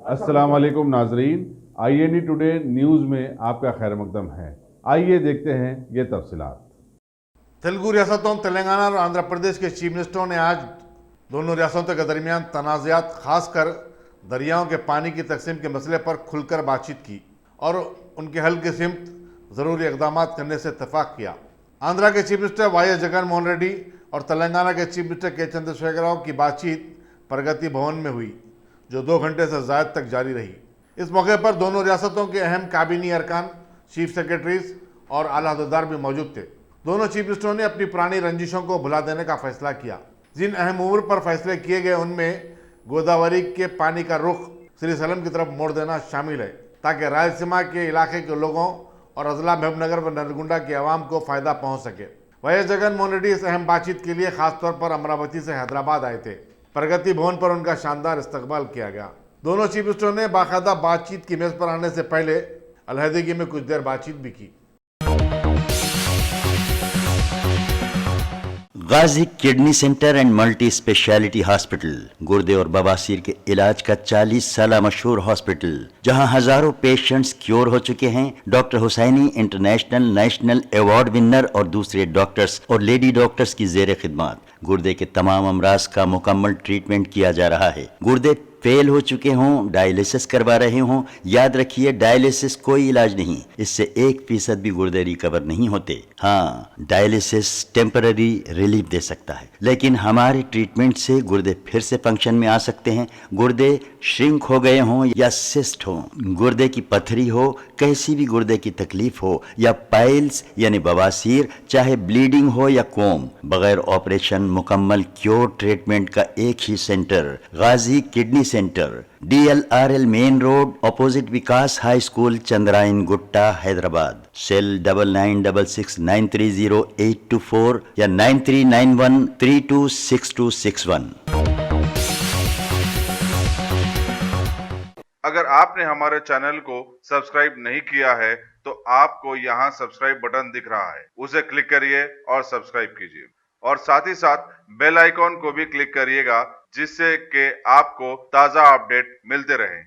अस्सलाम वालेकुम नाजरीन, INE टुडे न्यूज़ में आपका खैर मकदम है। आइए देखते हैं ये तफसीलात। तेलुगु रियासतों तेलंगाना और आंध्र प्रदेश के चीफ मिनिस्टरों ने आज दोनों रियासतों के दरमियान तनाज़ात खासकर दरियाओं के पानी की तकसीम के मसले पर खुलकर बातचीत की और उनके हल की सिमत ज़रूरी इकदाम करने से इत्तफाक किया। आंध्रा के chief minister YS Jagan Mohan Reddy और तेलंगाना के चीफ मिनिस्टर के चंद्रशेखर राव की बातचीत प्रगति भवन में हुई, जो 2 घंटे से ज़्यादा तक जारी रही। इस मौके पर दोनों रियासतों के अहम काबीनी अरकान, चीफ सेक्रेटरीज और आला अहदेदार भी मौजूद थे। दोनों चीफ मिनिस्टरों ने अपनी पुरानी रंजिशों को भुला देने का फैसला किया। जिन अहम उम्र पर फैसले किए गए उनमें गोदावरी के पानी का रुख श्रीशैलम की तरफ मोड़ देना शामिल है, ताकि रायलसीमा के इलाके के लोगों और अजला महबूबनगर व नरगुंडा की आवाम को फायदा पहुंच सके। YS जगन मोहन रेड्डी इस अहम बातचीत के लिए खासतौर पर अमरावती से हैदराबाद आए थे। प्रगति भवन पर उनका शानदार इस्तकबाल किया गया। दोनों चीफ मिनिस्टरों ने बाकायदा बातचीत की मेज पर आने से पहले अलहदगी में कुछ देर बातचीत भी की। Ghazi kidney centre and multi speciality hospital गुर्दे और बवासीर के इलाज का 40 साल मशहूर हॉस्पिटल, जहां हजारों पेशेंट्स क्योर हो चुके हैं। Doctor Husaini international national award winner और दूसरे डॉक्टर्स और लेडी डॉक्टर्स की जेर खिदमत गुर्दे के तमाम अमराज का मुकम्मल ट्रीटमेंट किया जा रहा है। गुर्दे फेल हो चुके हों, डायलिसिस करवा रहे हों, याद रखिए डायलिसिस कोई इलाज नहीं, इससे 1% भी गुर्दे रिकवर नहीं होते। हाँ, डायलिसिस टेम्पररी रिलीफ दे सकता है, लेकिन हमारे ट्रीटमेंट से गुर्दे फिर से फंक्शन में आ सकते हैं। गुर्दे श्रिंक हो गए हों या सिस्ट हो, गुर्दे की पथरी हो, कैसी भी गुर्दे की तकलीफ हो या पाइल्स यानी बवासीर, चाहे ब्लीडिंग हो या कोम, बगैर ऑपरेशन मुकम्मल क्योर ट्रीटमेंट का एक ही centre, Ghazi kidney centre, DLRL main road, opposite Vikas high school, Chandrayangutta, Hyderabad. Cell 9966930824 या 9391326261। अगर आपने हमारे चैनल को सब्सक्राइब नहीं किया है तो आपको यहाँ सब्सक्राइब बटन दिख रहा है, उसे क्लिक करिए और सब्सक्राइब कीजिए और साथ ही साथ बेल आइकॉन को भी क्लिक करिएगा, जिससे कि आपको ताज़ा अपडेट मिलते रहें।